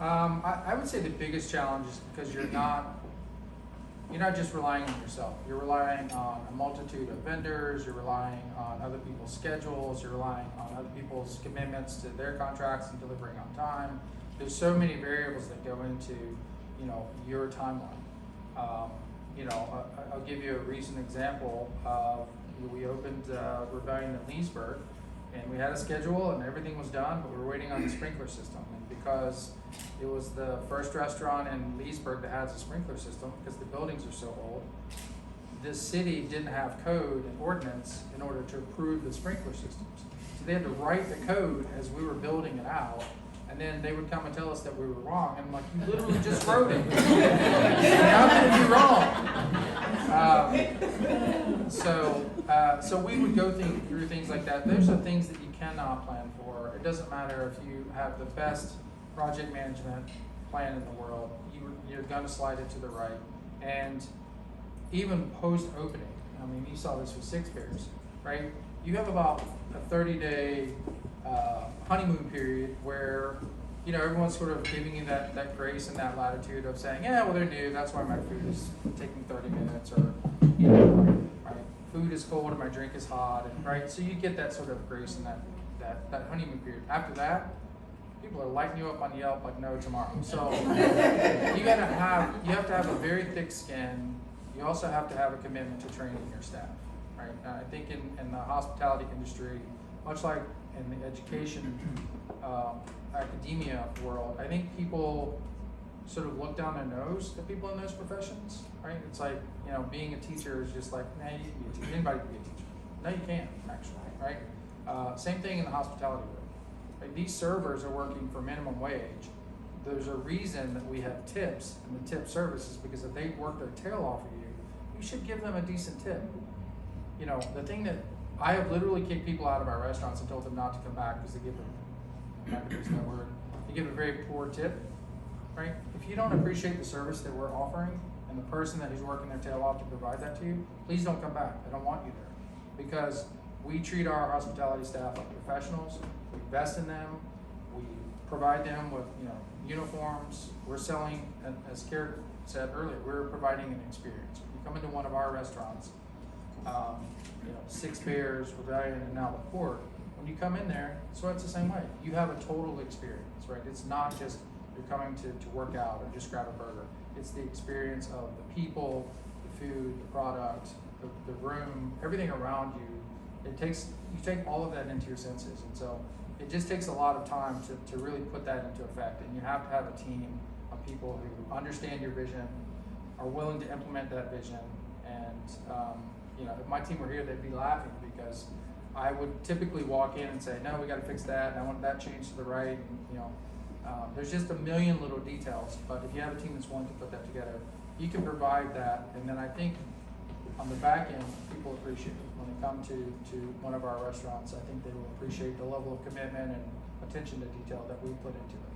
I would say the biggest challenge is because you're not just relying on yourself. You're relying on a multitude of vendors. You're relying on other people's schedules. You're relying on other people's commitments to their contracts and delivering on time. There's so many variables that go into, your timeline. I'll give you a recent example. We opened Rebellion in Leesburg, and we had a schedule and everything was done, but we were waiting on the sprinkler system. And because it was the first restaurant in Leesburg that has a sprinkler system, because the buildings are so old, the city didn't have code and ordinance in order to approve the sprinkler systems. So they had to write the code as we were building it out, and then they would come and tell us that we were wrong. And I'm like, you literally just wrote it. How could it be wrong? So we would go through things like that. Those are things that you cannot plan for. It doesn't matter if you have the best project management plan in the world. You're going to slide it to the right. And even post-opening, I mean, you saw this with Six Bears, right? You have about a 30-day honeymoon period where everyone's sort of giving you that grace and that latitude of saying, yeah, well, they're new, that's why my food is taking 30 minutes, or my food is cold and my drink is hot, and right. So you get that sort of grace in that honeymoon period. After that, people are lighting you up on Yelp like no tomorrow. So you have to have a very thick skin. You also have to have a commitment to training your staff, right? I think in the hospitality industry, much like in the education, academia world, I think people sort of look down their nose at people in those professions, right? It's like, being a teacher is just like, nah, you can be a teacher. Anybody can be a teacher. No, you can't, actually, right? Same thing in the hospitality world. Like, these servers are working for minimum wage. There's a reason that we have tips and the tip services, because if they work their tail off of you, you should give them a decent tip. The thing that I have literally kicked people out of our restaurants and told them not to come back because they give them, I'm not gonna use that word, they give a very poor tip, right? If you don't appreciate the service that we're offering and the person that is working their tail off to provide that to you, please don't come back. I don't want you there, because we treat our hospitality staff like professionals. We invest in them. We provide them with uniforms. We're selling, and as Carrick said earlier, we're providing an experience. When you come into one of our restaurants, Six Bears, Rebellion, and now the Port, when you come in there, so it's the same way. You have a total experience, right? It's not just you're coming to work out or just grab a burger. It's the experience of the people, the food, the product, the room, everything around you. You take all of that into your senses, and so it just takes a lot of time to really put that into effect. And you have to have a team of people who understand your vision, are willing to implement that vision. And if my team were here, they'd be laughing, because I would typically walk in and say, no, we got to fix that, and I want that changed to the right. And, there's just a million little details, but if you have a team that's willing to put that together, you can provide that. And then I think on the back end, people appreciate it. When they come to one of our restaurants, I think they will appreciate the level of commitment and attention to detail that we put into it.